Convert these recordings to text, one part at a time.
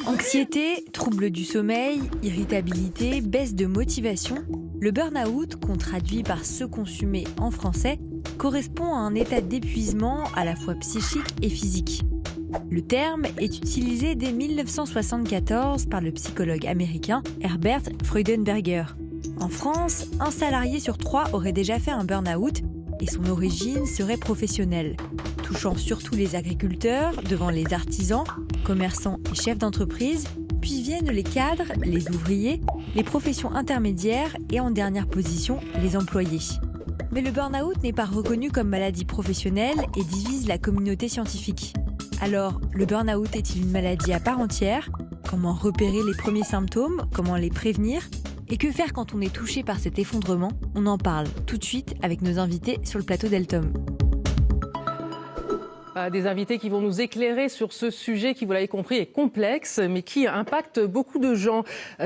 Anxiété, troubles du sommeil, irritabilité, baisse de motivation, le burn-out, qu'on traduit par se consumer en français, correspond à un état d'épuisement à la fois psychique et physique. Le terme est utilisé dès 1974 par le psychologue américain Herbert Freudenberger. En France, un salarié sur 3 aurait déjà fait un burn-out et son origine serait professionnelle, touchant surtout les agriculteurs, devant les artisans, commerçants et chefs d'entreprise, puis viennent les cadres, les ouvriers, les professions intermédiaires et en dernière position, les employés. Mais le burn-out n'est pas reconnu comme maladie professionnelle et divise la communauté scientifique. Alors, le burn-out est-il une maladie à part entière ? Comment repérer les premiers symptômes ? Comment les prévenir ? Et que faire quand on est touché par cet effondrement ? On en parle tout de suite avec nos invités sur le plateau d'Eltom. Des invités qui vont nous éclairer sur ce sujet qui, vous l'avez compris, est complexe, mais qui impacte beaucoup de gens.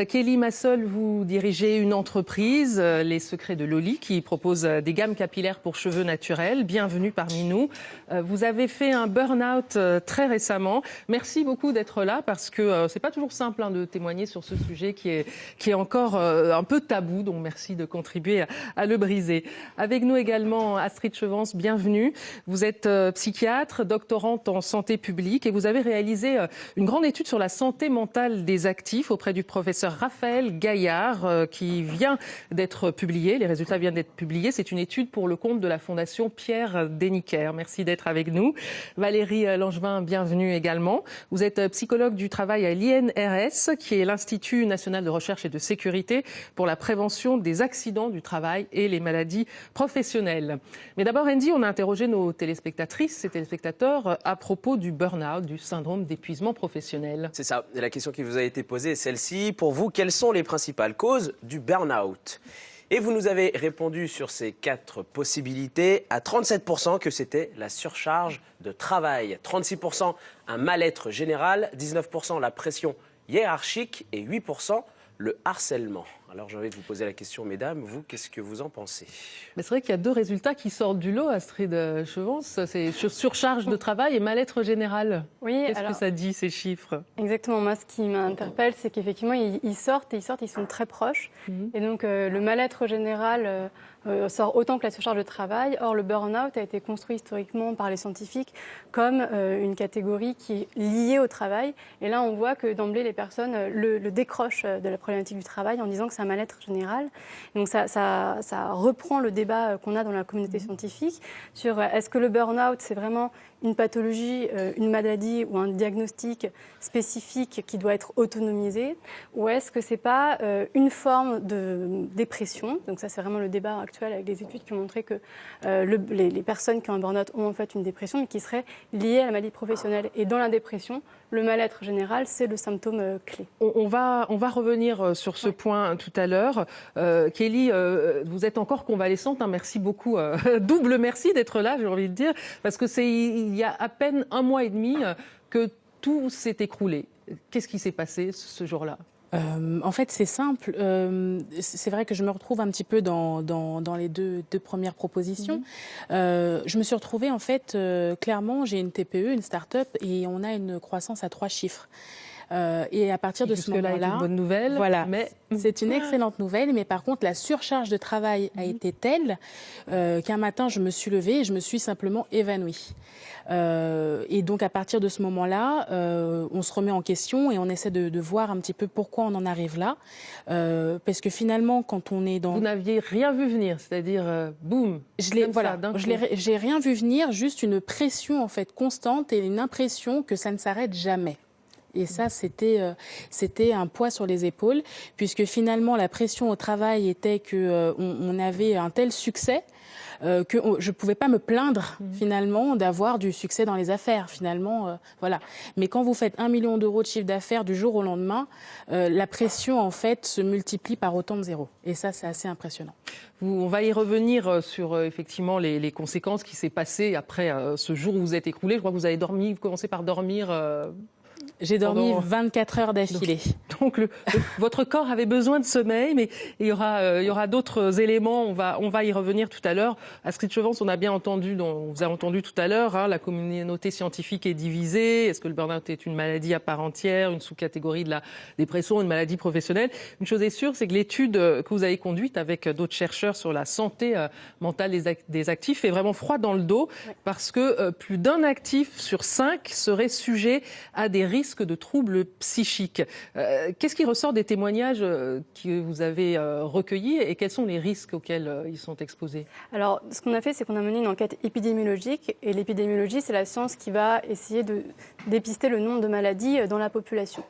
Kelly Massol, vous dirigez une entreprise, Les Secrets de Loli, qui propose des gammes capillaires pour cheveux naturels. Bienvenue parmi nous. Vous avez fait un burn-out très récemment. Merci beaucoup d'être là, parce que c'est pas toujours simple de témoigner sur ce sujet qui est encore un peu tabou. Donc merci de contribuer à le briser. Avec nous également Astrid Chevance, bienvenue. Vous êtes psychiatre, doctorante en santé publique et vous avez réalisé une grande étude sur la santé mentale des actifs auprès du professeur Raphaël Gaillard qui vient d'être publiée. Les résultats viennent d'être publiés. C'est une étude pour le compte de la Fondation Pierre Déniquer. Merci d'être avec nous. Valérie Langevin, bienvenue également. Vous êtes psychologue du travail à l'INRS, qui est l'Institut national de recherche et de sécurité pour la prévention des accidents du travail et les maladies professionnelles. Mais d'abord, Andy, on a interrogé nos téléspectatrices et téléspectateurs à propos du burn-out, du syndrome d'épuisement professionnel. C'est ça. Et la question qui vous a été posée est celle-ci. Pour vous, quelles sont les principales causes du burn-out ? Et vous nous avez répondu sur ces 4 possibilités à 37% que c'était la surcharge de travail, 36% un mal-être général, 19% la pression hiérarchique et 8% le harcèlement. Alors j'ai envie de vous poser la question, mesdames, vous, qu'est-ce que vous en pensez ? Mais c'est vrai qu'il y a 2 résultats qui sortent du lot, Astrid Chevance. C'est surcharge de travail et mal-être général. Oui, qu'est-ce que ça dit, ces chiffres ? Exactement. Moi, ce qui m'interpelle, c'est qu'effectivement, ils sortent, ils sont très proches. Et donc, le mal-être général sort autant que la surcharge de travail. Or, le burn-out a été construit historiquement par les scientifiques comme une catégorie qui est liée au travail. Et là, on voit que d'emblée, les personnes le décrochent de la problématique du travail en disant que c'est un mal-être général. Donc, ça reprend le débat qu'on a dans la communauté scientifique sur est-ce que le burn-out, c'est vraiment une pathologie, une maladie ou un diagnostic spécifique qui doit être autonomisé, ou est-ce que c'est pas une forme de dépression ? Donc ça, c'est vraiment le débat actuel avec des études qui ont montré que les personnes qui ont un burn-out ont en fait une dépression, mais qui serait liée à la maladie professionnelle. Et dans la dépression, le mal-être général, c'est le symptôme clé. On va revenir sur ce point tout à l'heure. Kelly, vous êtes encore convalescente. Merci beaucoup. Double merci d'être là, j'ai envie de dire, parce que il y a à peine 1 mois et demi que tout s'est écroulé. Qu'est-ce qui s'est passé ce jour-là ? En fait, c'est simple. C'est vrai que je me retrouve un petit peu dans les deux premières propositions. Je me suis retrouvée, en fait, clairement, j'ai une TPE, une start-up, et on a une croissance à 3 chiffres. Et à partir de ce moment-là, c'est une bonne nouvelle. Voilà, mais c'est une excellente nouvelle. Mais par contre, la surcharge de travail a été telle qu'un matin, je me suis levée et je me suis simplement évanouie. Et donc, à partir de ce moment-là, on se remet en question et on essaie de voir un petit peu pourquoi on en arrive là. Parce que finalement, quand on est dans... Vous n'aviez rien vu venir, c'est-à-dire, boum, j'ai rien vu venir, juste une pression en fait constante et une impression que ça ne s'arrête jamais. Et ça, c'était un poids sur les épaules, puisque finalement, la pression au travail était qu'on avait un tel succès que je ne pouvais pas me plaindre, finalement, d'avoir du succès dans les affaires, finalement. Voilà. Mais quand vous faites 1 million d'euros de chiffre d'affaires du jour au lendemain, la pression, en fait, se multiplie par autant de zéros. Et ça, c'est assez impressionnant. On va y revenir sur, effectivement, les conséquences qui s'est passées après ce jour où vous êtes écroulé. Je crois que vous avez dormi, vous commencez par dormir... J'ai dormi Pendant- 24 heures d'affilée. Donc votre corps avait besoin de sommeil, mais il y aura d'autres éléments. On va y revenir tout à l'heure. Astrid Chevance, on a bien entendu, on vous a entendu tout à l'heure, hein, la communauté scientifique est divisée. Est-ce que le burn-out est une maladie à part entière, une sous-catégorie de la dépression, une maladie professionnelle? Une chose est sûre, c'est que l'étude que vous avez conduite avec d'autres chercheurs sur la santé mentale des actifs fait vraiment froid dans le dos, parce que plus d'un actif sur 5 serait sujet à des risques de troubles psychiques. Qu'est-ce qui ressort des témoignages que vous avez recueillis et quels sont les risques auxquels ils sont exposés? Alors, ce qu'on a fait, c'est qu'on a mené une enquête épidémiologique. Et l'épidémiologie, c'est la science qui va essayer de dépister le nombre de maladies dans la population.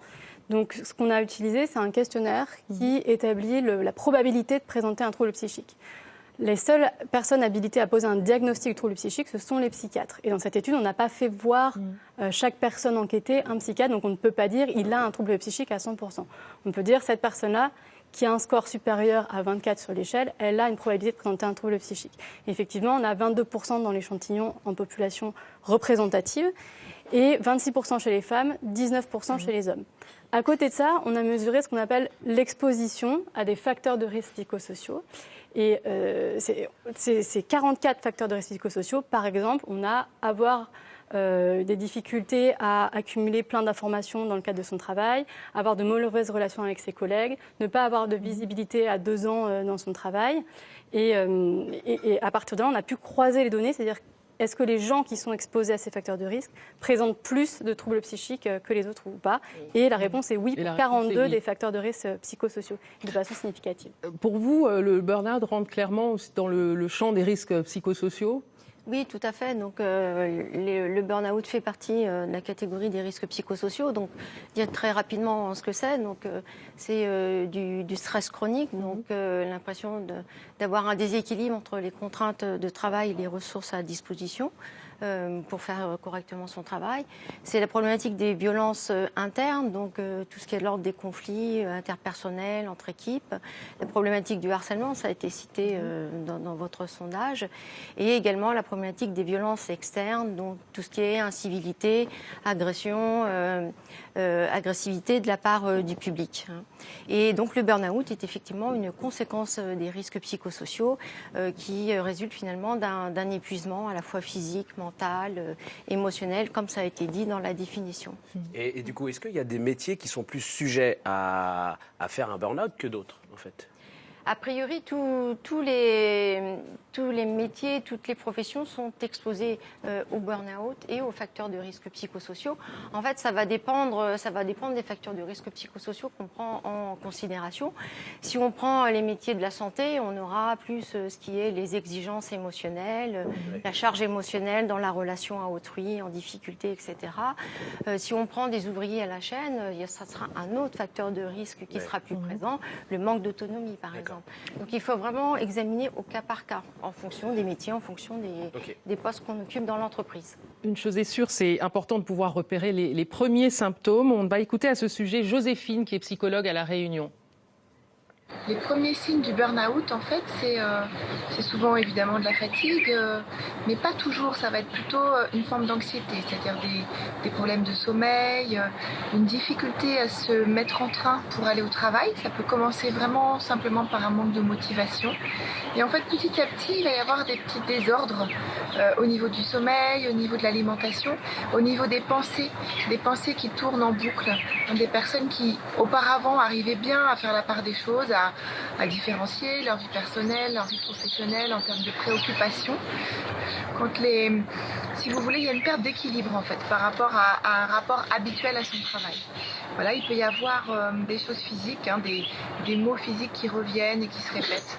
Donc, ce qu'on a utilisé, c'est un questionnaire qui établit la probabilité de présenter un trouble psychique. Les seules personnes habilitées à poser un diagnostic de trouble psychique, ce sont les psychiatres. Et dans cette étude, on n'a pas fait voir chaque personne enquêtée un psychiatre, donc on ne peut pas dire il a un trouble psychique à 100%. On peut dire cette personne-là, qui a un score supérieur à 24 sur l'échelle, elle a une probabilité de présenter un trouble psychique. Et effectivement, on a 22% dans l'échantillon en population représentative et 26% chez les femmes, 19% chez les hommes. À côté de ça, on a mesuré ce qu'on appelle l'exposition à des facteurs de risque psychosociaux. Et ces 44 facteurs de risque psychosociaux, par exemple, on a avoir des difficultés à accumuler plein d'informations dans le cadre de son travail, avoir de mauvaises relations avec ses collègues, ne pas avoir de visibilité à 2 ans dans son travail. Et à partir de là, on a pu croiser les données, c'est-à-dire est-ce que les gens qui sont exposés à ces facteurs de risque présentent plus de troubles psychiques que les autres ou pas? Et la réponse est oui pour 42 des facteurs de risque psychosociaux, de façon significative. Pour vous, le burn-out rentre clairement dans le champ des risques psychosociaux? Oui, tout à fait. Donc, le burn-out fait partie de la catégorie des risques psychosociaux. Donc, dire très rapidement ce que c'est. Donc, c'est du stress chronique. Donc, l'impression d'avoir un déséquilibre entre les contraintes de travail et les ressources à disposition pour faire correctement son travail. C'est la problématique des violences internes, donc tout ce qui est de l'ordre des conflits interpersonnels, entre équipes. La problématique du harcèlement, ça a été cité dans votre sondage. Et également la problématique des violences externes, donc tout ce qui est incivilité, agression, agressivité de la part du public. Et donc le burn-out est effectivement une conséquence des risques psychosociaux qui résulte finalement d'un épuisement à la fois physique, mental, émotionnel, comme ça a été dit dans la définition. Et du coup, est-ce qu'il y a des métiers qui sont plus sujets à faire un burn-out que d'autres, en fait? A priori, tous les métiers, toutes les professions sont exposées au burn-out et aux facteurs de risque psychosociaux. En fait, ça va dépendre des facteurs de risque psychosociaux qu'on prend en considération. Si on prend les métiers de la santé, on aura plus ce qui est les exigences émotionnelles, la charge émotionnelle dans la relation à autrui, en difficulté, etc. Si on prend des ouvriers à la chaîne, ça sera un autre facteur de risque qui sera plus présent, le manque d'autonomie, par exemple. Donc il faut vraiment examiner au cas par cas, en fonction des métiers, en fonction des postes qu'on occupe dans l'entreprise. Une chose est sûre, c'est important de pouvoir repérer les premiers symptômes. On va écouter à ce sujet Joséphine, qui est psychologue à La Réunion. Les premiers signes du burn-out, en fait, c'est souvent évidemment de la fatigue, mais pas toujours. Ça va être plutôt une forme d'anxiété, c'est-à-dire des problèmes de sommeil, une difficulté à se mettre en train pour aller au travail. Ça peut commencer vraiment simplement par un manque de motivation. Et en fait, petit à petit, il va y avoir des petits désordres au niveau du sommeil, au niveau de l'alimentation, au niveau des pensées qui tournent en boucle. Des personnes qui, auparavant, arrivaient bien à faire la part des choses, à différencier leur vie personnelle, leur vie professionnelle en termes de préoccupations. Si vous voulez, il y a une perte d'équilibre en fait par rapport à un rapport habituel à son travail. Voilà, il peut y avoir des choses physiques, des mots physiques qui reviennent et qui se répètent.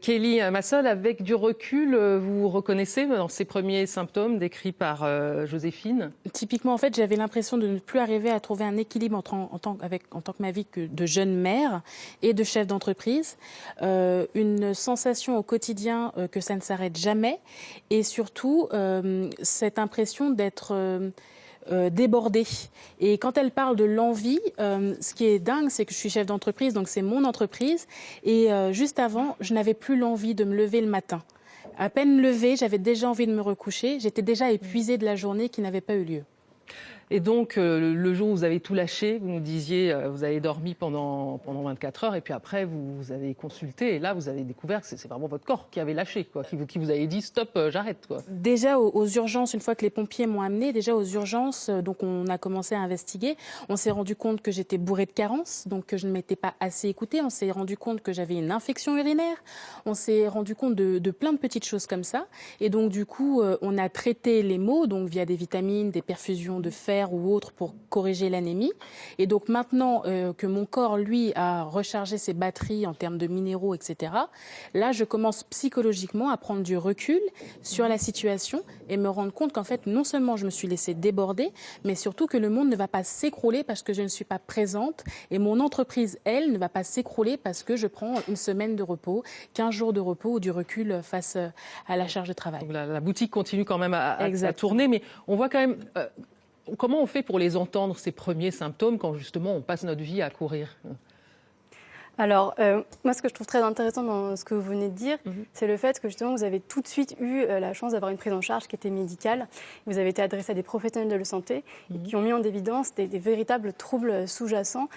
Kelly Massol, avec du recul, vous reconnaissez dans ces premiers symptômes décrits par Joséphine? Typiquement, en fait, j'avais l'impression de ne plus arriver à trouver un équilibre en tant que ma vie de jeune mère et de chef d'entreprise. Une sensation au quotidien que ça ne s'arrête jamais et surtout cette impression d'être débordée. Et quand elle parle de l'envie, ce qui est dingue, c'est que je suis chef d'entreprise, donc c'est mon entreprise. Et juste avant, je n'avais plus l'envie de me lever le matin. À peine levée, j'avais déjà envie de me recoucher. J'étais déjà épuisée de la journée qui n'avait pas eu lieu. Et donc, le jour où vous avez tout lâché, vous nous disiez, vous avez dormi pendant 24 heures, et puis après, vous avez consulté, et là, vous avez découvert que c'est vraiment votre corps qui avait lâché, quoi, qui vous avait dit, stop, j'arrête, quoi. Déjà, aux urgences, une fois que les pompiers m'ont amené, déjà aux urgences, donc on a commencé à investiguer. On s'est rendu compte que j'étais bourrée de carences, donc que je ne m'étais pas assez écoutée. On s'est rendu compte que j'avais une infection urinaire. On s'est rendu compte de plein de petites choses comme ça. Et donc, du coup, on a traité les maux, donc via des vitamines, des perfusions de fer ou autres pour corriger l'anémie. Et donc maintenant que mon corps, lui, a rechargé ses batteries en termes de minéraux, etc., là, je commence psychologiquement à prendre du recul sur la situation et me rendre compte qu'en fait, non seulement je me suis laissée déborder, mais surtout que le monde ne va pas s'écrouler parce que je ne suis pas présente et mon entreprise, elle, ne va pas s'écrouler parce que je prends une semaine de repos, 15 jours de repos ou du recul face à la charge de travail. Donc la boutique continue quand même à tourner, mais on voit quand même... Comment on fait pour les entendre, ces premiers symptômes, quand justement on passe notre vie à courir ? Alors, moi, ce que je trouve très intéressant dans ce que vous venez de dire, c'est le fait que justement, vous avez tout de suite eu la chance d'avoir une prise en charge qui était médicale. Vous avez été adressé à des professionnels de la santé qui ont mis en évidence des véritables troubles sous-jacents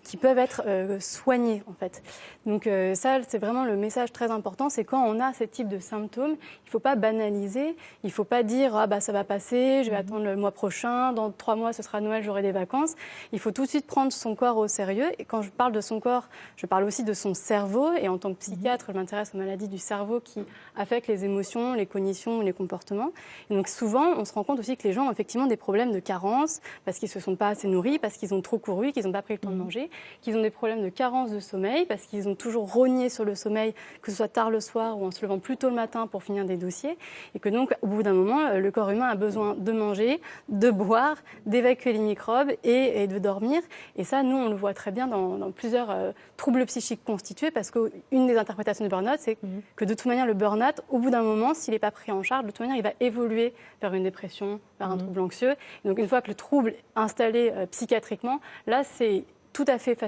qui peuvent être soignés, en fait. Donc ça, c'est vraiment le message très important, c'est quand on a ce type de symptômes, il ne faut pas banaliser, il ne faut pas dire « Ah bah ça va passer, je vais attendre le mois prochain, dans 3 mois ce sera Noël, j'aurai des vacances ». Il faut tout de suite prendre son corps au sérieux. Et quand je parle de son corps, je parle aussi de son cerveau. Et en tant que psychiatre, je m'intéresse aux maladies du cerveau qui affectent les émotions, les cognitions, les comportements. Et donc souvent, on se rend compte aussi que les gens ont effectivement des problèmes de carence parce qu'ils ne se sont pas assez nourris, parce qu'ils ont trop couru, qu'ils n'ont pas pris le temps de manger, qu'ils ont des problèmes de carence de sommeil parce qu'ils ont toujours rogné sur le sommeil, que ce soit tard le soir ou en se levant plus tôt le matin pour finir des dossiers. Et que donc, au bout d'un moment, le corps humain a besoin de manger, de boire, d'évacuer les microbes et de dormir. Et ça, nous, on le voit très bien dans plusieurs troubles psychiques constitués parce qu'une des interprétations du burn-out, c'est que de toute manière, le burn-out, au bout d'un moment, s'il n'est pas pris en charge, de toute manière, il va évoluer vers une dépression, vers un trouble anxieux. Et donc, une fois que le trouble est installé psychiatriquement, là, c'est tout à fait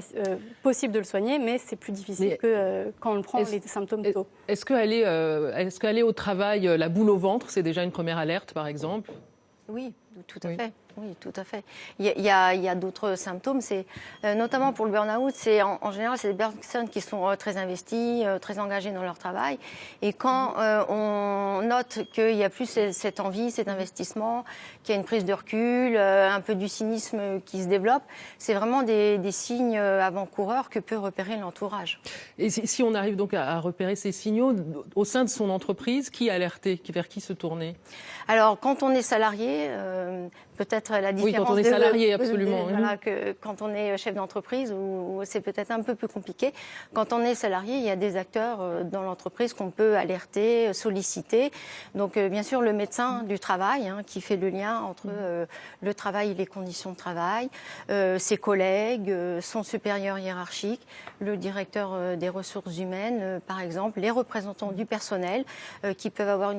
possible de le soigner, mais c'est plus difficile que quand on prend les symptômes tôt. Est-ce qu'aller au travail, la boule au ventre, c'est déjà une première alerte, par exemple ? Oui, tout à fait. Oui, tout à fait. Il y a d'autres symptômes. C'est notamment pour le burn-out, c'est en général c'est des personnes qui sont très investies, très engagées dans leur travail. Et quand on note qu'il n'y a plus cette envie, cet investissement, qu'il y a une prise de recul, un peu du cynisme qui se développe, c'est vraiment des signes avant-coureurs que peut repérer l'entourage. Et si on arrive donc à repérer ces signaux au sein de son entreprise, qui alerter, vers qui se tourner ? Alors, quand on est salarié, peut-être la différence. Oui, quand on est salarié, absolument. Voilà, que quand on est chef d'entreprise, où c'est peut-être un peu plus compliqué. Quand on est salarié, il y a des acteurs dans l'entreprise qu'on peut alerter, solliciter. Donc, bien sûr, le médecin du travail, qui fait le lien entre le travail et les conditions de travail, ses collègues, son supérieur hiérarchique, le directeur des ressources humaines, par exemple, les représentants du personnel, qui peuvent avoir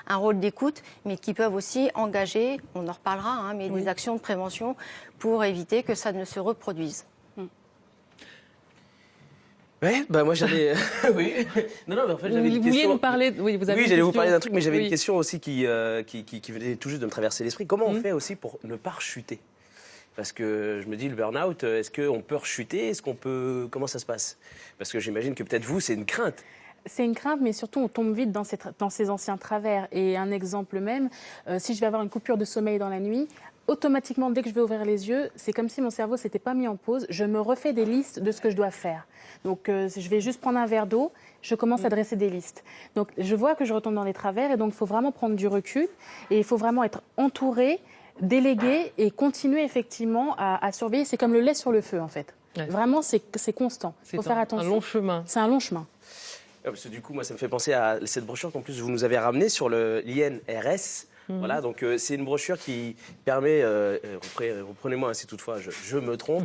un rôle d'écoute, mais qui peuvent aussi engager, on en reparlera, mais des actions de prévention pour éviter que ça ne se reproduise. Ouais, bah moi j'avais. Oui. Non, mais en fait j'avais une question. Vous vouliez nous parler. Oui, j'allais vous parler d'un truc, mais j'avais une question aussi qui venait tout juste de me traverser l'esprit. Comment on fait aussi pour ne pas rechuter ? Parce que je me dis, le burn-out, est-ce qu'on peut rechuter ? Comment ça se passe ? Parce que j'imagine que peut-être vous, c'est une crainte. C'est une crainte, mais surtout on tombe vite dans ces anciens travers. Et un exemple même, si je vais avoir une coupure de sommeil dans la nuit, automatiquement, dès que je vais ouvrir les yeux, c'est comme si mon cerveau ne s'était pas mis en pause. Je me refais des listes de ce que je dois faire. Donc, je vais juste prendre un verre d'eau, je commence à dresser des listes. Donc, je vois que je retombe dans les travers et donc il faut vraiment prendre du recul et il faut vraiment être entouré, délégué et continuer effectivement à surveiller. C'est comme le lait sur le feu, en fait. Ouais. Vraiment, c'est constant. Il faut faire attention. C'est un long chemin. C'est un long chemin. Parce que du coup, moi, ça me fait penser à cette brochure qu'en plus vous nous avez ramenée sur l'INRS. Voilà, donc c'est une brochure qui permet, reprenez-moi si toutefois je me trompe,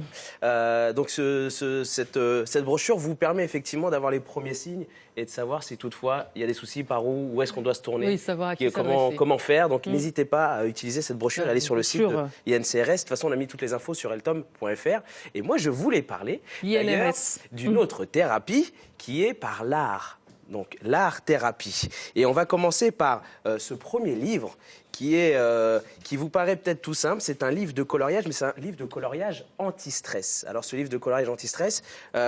donc cette brochure vous permet effectivement d'avoir les premiers signes et de savoir si toutefois il y a des soucis, par où est-ce qu'on doit se tourner, savoir comment faire. Donc n'hésitez pas à utiliser cette brochure, allez sur le site de l'INCRS. De toute façon, on a mis toutes les infos sur eltom.fr. Et moi, je voulais parler d'ailleurs d'une autre thérapie qui est par l'art donc l'art-thérapie. Et on va commencer par ce premier livre qui vous paraît peut-être tout simple. C'est un livre de coloriage, mais c'est un livre de coloriage anti-stress. Alors ce livre de coloriage anti-stress,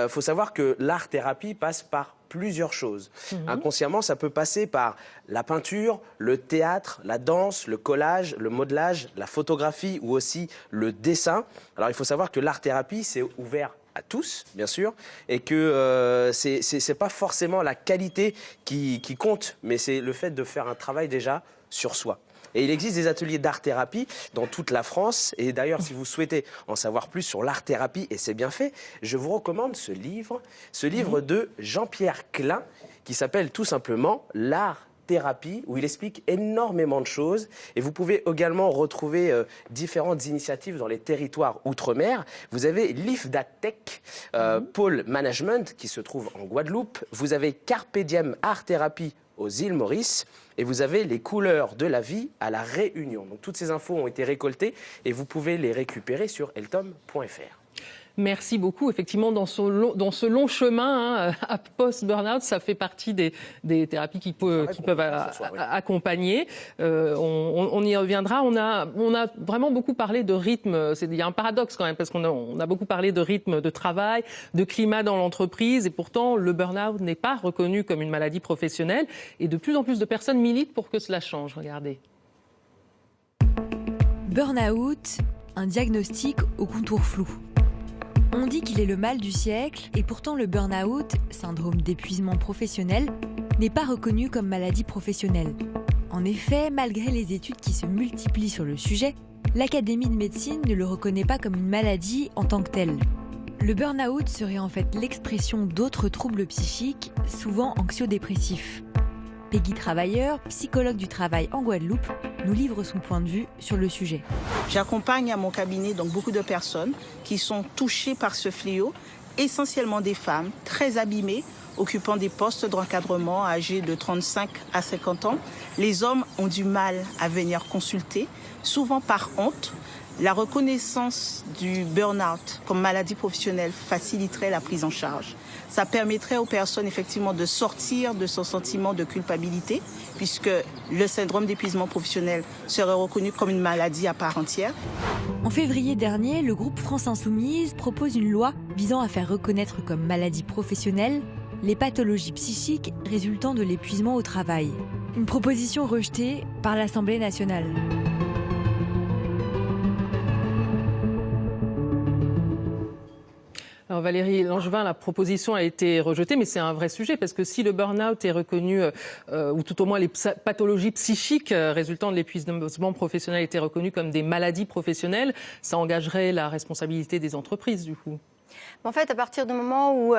faut savoir que l'art-thérapie passe par plusieurs choses. Inconsciemment, ça peut passer par la peinture, le théâtre, la danse, le collage, le modelage, la photographie ou aussi le dessin. Alors il faut savoir que l'art-thérapie, c'est ouvert à tous, bien sûr, et que c'est pas forcément la qualité qui compte, mais c'est le fait de faire un travail déjà sur soi. Et il existe des ateliers d'art-thérapie dans toute la France. Et d'ailleurs, si vous souhaitez en savoir plus sur l'art-thérapie, et c'est bien fait, je vous recommande ce livre de Jean-Pierre Klein, qui s'appelle tout simplement l'art-thérapie, où il explique énormément de choses. Et vous pouvez également retrouver différentes initiatives dans les territoires outre-mer. Vous avez l'IFDATEC, Pôle Management, qui se trouve en Guadeloupe. Vous avez Carpe Diem Art Thérapie aux îles Maurice, et vous avez les couleurs de la vie à la Réunion. Donc toutes ces infos ont été récoltées et vous pouvez les récupérer sur eltom.fr. Merci beaucoup. Effectivement, dans ce long chemin à post-burnout, ça fait partie des thérapies qui peuvent accompagner. On y reviendra. On a vraiment beaucoup parlé de rythme. Il y a un paradoxe quand même, parce qu'on a beaucoup parlé de rythme de travail, de climat dans l'entreprise, et pourtant le burnout n'est pas reconnu comme une maladie professionnelle. Et de plus en plus de personnes militent pour que cela change. Regardez. Burnout, un diagnostic au contour flou. On dit qu'il est le mal du siècle et pourtant le burn-out, syndrome d'épuisement professionnel, n'est pas reconnu comme maladie professionnelle. En effet, malgré les études qui se multiplient sur le sujet, l'Académie de médecine ne le reconnaît pas comme une maladie en tant que telle. Le burn-out serait en fait l'expression d'autres troubles psychiques, souvent anxio-dépressifs. Peggy Travailleur, psychologue du travail en Guadeloupe, nous livre son point de vue sur le sujet. J'accompagne à mon cabinet donc beaucoup de personnes qui sont touchées par ce fléau, essentiellement des femmes très abîmées, occupant des postes d'encadrement âgés de 35 à 50 ans. Les hommes ont du mal à venir consulter, souvent par honte. La reconnaissance du burn-out comme maladie professionnelle faciliterait la prise en charge. Ça permettrait aux personnes effectivement de sortir de son sentiment de culpabilité, puisque le syndrome d'épuisement professionnel serait reconnu comme une maladie à part entière. En février dernier, le groupe France Insoumise propose une loi visant à faire reconnaître comme maladie professionnelle les pathologies psychiques résultant de l'épuisement au travail. Une proposition rejetée par l'Assemblée nationale. Alors Valérie Langevin, la proposition a été rejetée, mais c'est un vrai sujet, parce que si le burn-out est reconnu, ou tout au moins les pathologies psychiques résultant de l'épuisement professionnel étaient reconnues comme des maladies professionnelles, ça engagerait la responsabilité des entreprises, du coup. En fait, à partir du moment où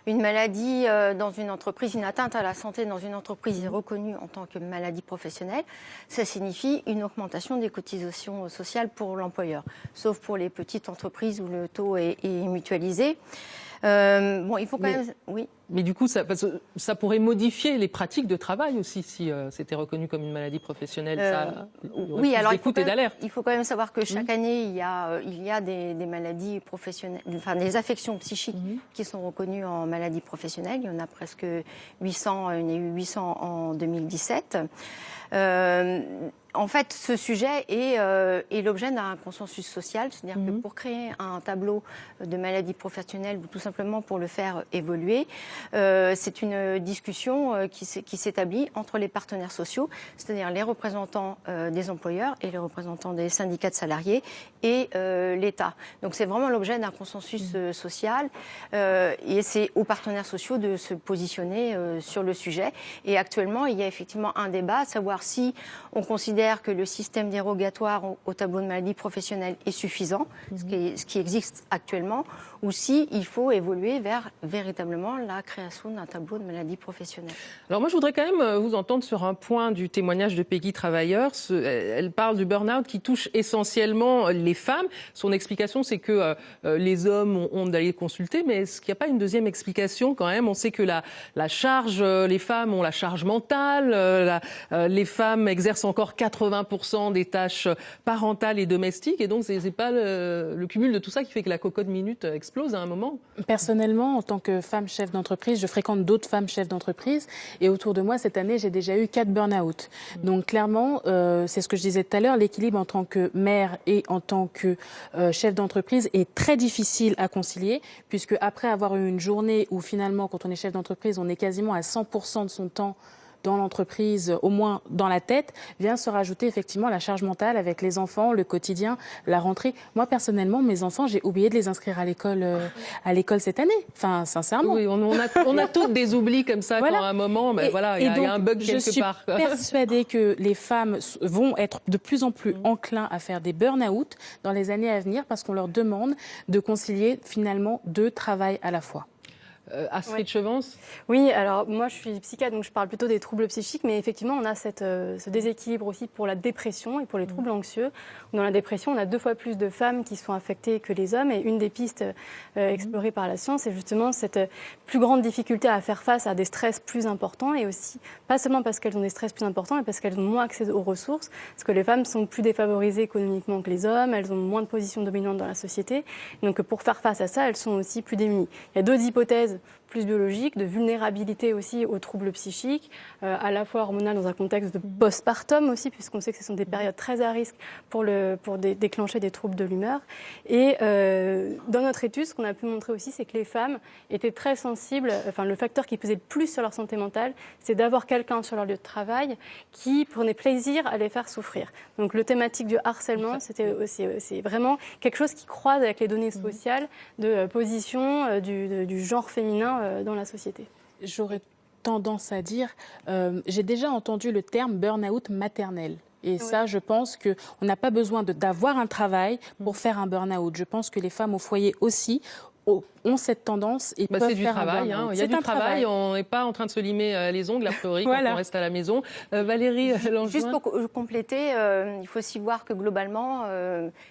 une maladie dans une entreprise, une atteinte à la santé dans une entreprise est reconnue en tant que maladie professionnelle, ça signifie une augmentation des cotisations sociales pour l'employeur, sauf pour les petites entreprises où le taux est mutualisé. Il faut quand même... Oui. Mais du coup, ça pourrait modifier les pratiques de travail aussi, si c'était reconnu comme une maladie professionnelle. Oui, alors il faut quand même savoir que chaque année, il y a des maladies professionnelles, enfin des affections psychiques qui sont reconnues en maladie professionnelle. Il y en a presque 800, il y en a eu 800 en 2017. En fait, ce sujet est l'objet d'un consensus social, c'est-à-dire que pour créer un tableau de maladies professionnelles ou tout simplement pour le faire évoluer, c'est une discussion qui s'établit entre les partenaires sociaux, c'est-à-dire les représentants des employeurs et les représentants des syndicats de salariés et l'État. Donc c'est vraiment l'objet d'un consensus social et c'est aux partenaires sociaux de se positionner sur le sujet. Et actuellement, il y a effectivement un débat, à savoir si on considère que le système dérogatoire au tableau de maladie professionnelle est suffisant, ce qui existe actuellement, ou si il faut évoluer vers véritablement la création d'un tableau de maladie professionnelle. Alors moi, je voudrais quand même vous entendre sur un point du témoignage de Peggy Travailleur. Elle parle du burn-out qui touche essentiellement les femmes. Son explication, c'est que les hommes ont d'aller consulter, mais est-ce qu'il n'y a pas une deuxième explication quand même? On sait que la charge, les femmes ont la charge mentale, les femmes exercent encore 4 80% des tâches parentales et domestiques. Et donc, c'est pas le cumul de tout ça qui fait que la cocotte minute explose à un moment. Personnellement, en tant que femme chef d'entreprise, je fréquente d'autres femmes chefs d'entreprise. Et autour de moi, cette année, j'ai déjà eu 4 burn-out. Donc, clairement, c'est ce que je disais tout à l'heure, l'équilibre en tant que mère et en tant que chef d'entreprise est très difficile à concilier, puisque après avoir eu une journée où finalement, quand on est chef d'entreprise, on est quasiment à 100% de son temps dans l'entreprise, au moins dans la tête, vient se rajouter effectivement la charge mentale avec les enfants, le quotidien, la rentrée. Moi, personnellement, mes enfants, j'ai oublié de les inscrire à l'école cette année. Enfin, sincèrement. Oui, on a toutes des oublis comme ça voilà. Quand à un moment, ben voilà, il y a un bug quelque part. Je suis persuadée que les femmes vont être de plus en plus enclins à faire des burn-out dans les années à venir parce qu'on leur demande de concilier finalement 2 travails à la fois. Astrid Chevance. Oui, alors moi je suis psychiatre, donc je parle plutôt des troubles psychiques, mais effectivement on a ce déséquilibre aussi pour la dépression et pour les troubles anxieux. Dans la dépression, on a 2 fois plus de femmes qui sont affectées que les hommes, et une des pistes explorées par la science, c'est justement cette plus grande difficulté à faire face à des stress plus importants, et aussi pas seulement parce qu'elles ont des stress plus importants, mais parce qu'elles ont moins accès aux ressources, parce que les femmes sont plus défavorisées économiquement que les hommes, elles ont moins de positions dominantes dans la société, donc pour faire face à ça, elles sont aussi plus démunies. Il y a d'autres hypothèses plus biologique, de vulnérabilité aussi aux troubles psychiques, à la fois hormonales dans un contexte de postpartum aussi, puisqu'on sait que ce sont des périodes très à risque pour déclencher des troubles de l'humeur. Et dans notre étude, ce qu'on a pu montrer aussi, c'est que les femmes étaient très sensibles, enfin le facteur qui pesait le plus sur leur santé mentale, c'est d'avoir quelqu'un sur leur lieu de travail qui prenait plaisir à les faire souffrir. Donc le thématique du harcèlement, c'est vraiment quelque chose qui croise avec les données sociales de position du genre féminin dans la société. J'aurais tendance à dire, j'ai déjà entendu le terme burn-out maternel. Et ça, je pense qu'on n'a pas besoin d'avoir un travail pour faire un burn-out. Je pense que les femmes au foyer aussi ont cette tendance et peuvent faire un burn-out. C'est du travail, il y a du travail. On n'est pas en train de se limer les ongles, a priori, quand on reste à la maison. Valérie Langevin. Juste pour compléter, il faut aussi voir que globalement,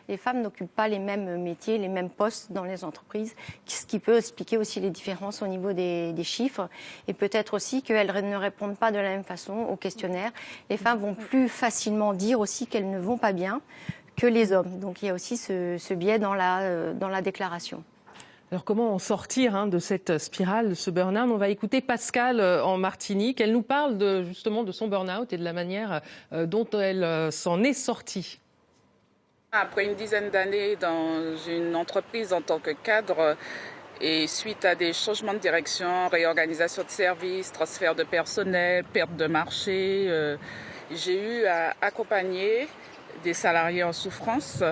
les femmes n'occupent pas les mêmes métiers, les mêmes postes dans les entreprises, ce qui peut expliquer aussi les différences au niveau des chiffres, et peut-être aussi qu'elles ne répondent pas de la même façon aux questionnaires. Les femmes vont plus facilement dire aussi qu'elles ne vont pas bien que les hommes. Donc il y a aussi ce biais dans la déclaration. Alors comment en sortir de cette spirale, de ce burn-out? On va écouter Pascal en Martinique. Elle nous parle justement de son burn-out et de la manière dont elle s'en est sortie. Après une dizaine d'années dans une entreprise en tant que cadre, et suite à des changements de direction, réorganisation de services, transfert de personnel, perte de marché, j'ai eu à accompagner des salariés en souffrance,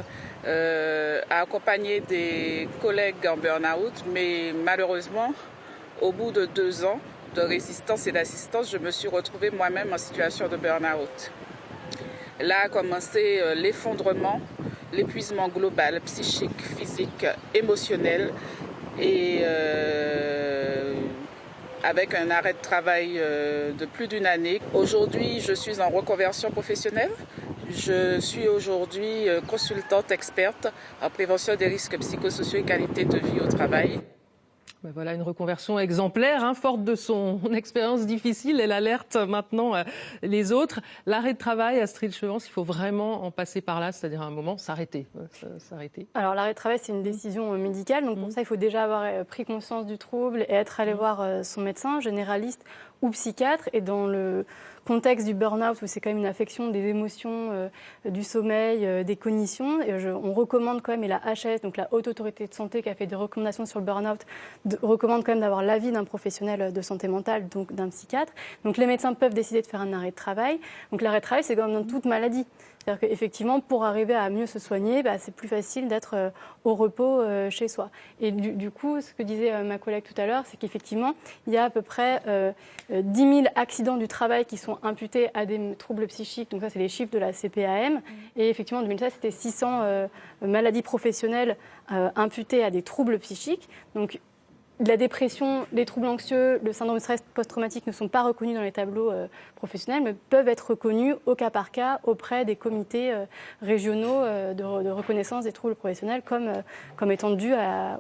à accompagner des collègues en burn-out, mais malheureusement, au bout de 2 ans de résistance et d'assistance, je me suis retrouvée moi-même en situation de burn-out. Là a commencé l'effondrement, l'épuisement global, psychique, physique, émotionnel, et avec un arrêt de travail de plus d'1 année. Aujourd'hui, je suis en reconversion professionnelle. Je suis aujourd'hui consultante experte en prévention des risques psychosociaux et qualité de vie au travail. Ben voilà une reconversion exemplaire, forte de son expérience difficile. Elle alerte maintenant les autres. L'arrêt de travail, Astrid Chevance, il faut vraiment en passer par là, c'est-à-dire à un moment s'arrêter. Alors l'arrêt de travail, c'est une décision médicale. Donc pour ça, il faut déjà avoir pris conscience du trouble et être allé voir son médecin, généraliste ou psychiatre. Et dans le contexte du burn-out, où c'est quand même une affection des émotions, du sommeil, des cognitions, on recommande quand même, et la HAS, donc la Haute Autorité de Santé qui a fait des recommandations sur le burn-out, recommande quand même d'avoir l'avis d'un professionnel de santé mentale, donc d'un psychiatre. Donc les médecins peuvent décider de faire un arrêt de travail. Donc l'arrêt de travail, c'est comme dans toute maladie. C'est-à-dire qu'effectivement, pour arriver à mieux se soigner, c'est plus facile d'être au repos chez soi. Et du coup, ce que disait ma collègue tout à l'heure, c'est qu'effectivement, il y a à peu près 10 000 accidents du travail qui sont imputés à des troubles psychiques. Donc ça, c'est les chiffres de la CPAM. Et effectivement, en 2016, c'était 600 maladies professionnelles imputées à des troubles psychiques. Donc la dépression, les troubles anxieux, le syndrome de stress post-traumatique ne sont pas reconnus dans les tableaux professionnels, mais peuvent être reconnus au cas par cas auprès des comités régionaux de reconnaissance des troubles professionnels comme étant dus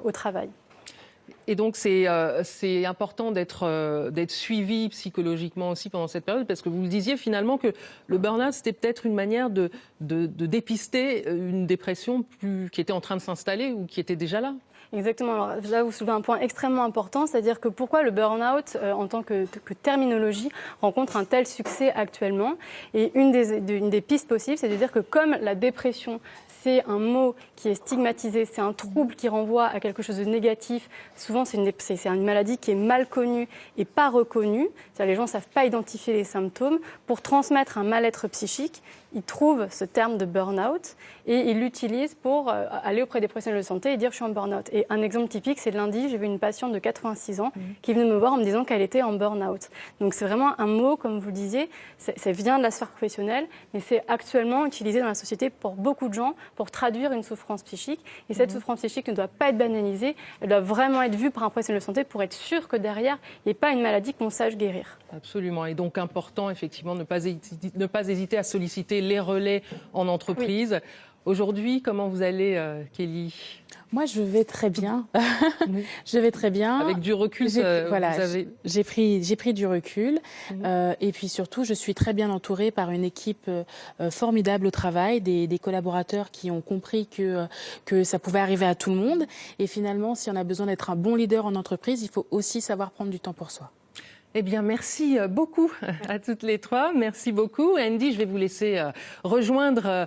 au travail. Et donc c'est important d'être suivi psychologiquement aussi pendant cette période, parce que vous le disiez finalement que le burn-out, c'était peut-être une manière de dépister une dépression qui était en train de s'installer ou qui était déjà là. Exactement. Alors là, vous soulevez un point extrêmement important, c'est-à-dire que pourquoi le burn-out, en tant que terminologie, rencontre un tel succès actuellement. Et une des pistes possibles, c'est de dire que comme la dépression, c'est un mot qui est stigmatisé, c'est un trouble qui renvoie à quelque chose de négatif. Souvent, c'est une maladie qui est mal connue et pas reconnue. C'est-à-dire, les gens ne savent pas identifier les symptômes. Pour transmettre un mal-être psychique, ils trouvent ce terme de burn-out et ils l'utilisent pour aller auprès des professionnels de santé et dire « je suis en burn-out ». Et un exemple typique, c'est lundi, j'ai vu une patiente de 86 ans qui venait me voir en me disant qu'elle était en burn-out. Donc c'est vraiment un mot, comme vous le disiez, ça vient de la sphère professionnelle, mais c'est actuellement utilisé dans la société pour beaucoup de gens pour traduire une souffrance psychique. Et cette souffrance psychique ne doit pas être banalisée, elle doit vraiment être vue par un professionnel de santé pour être sûr que derrière, il n'y ait pas une maladie qu'on sache guérir. Absolument. Et donc important, effectivement, ne pas hésiter à solliciter les relais en entreprise. Oui. Aujourd'hui, comment vous allez, Kelly ? Moi, je vais très bien. Je vais très bien. Avec du recul, j'ai pris du recul. Et puis surtout, je suis très bien entourée par une équipe formidable au travail, des collaborateurs qui ont compris que ça pouvait arriver à tout le monde. Et finalement, si on a besoin d'être un bon leader en entreprise, il faut aussi savoir prendre du temps pour soi. Eh bien, merci beaucoup à toutes les trois. Merci beaucoup. Andy, je vais vous laisser rejoindre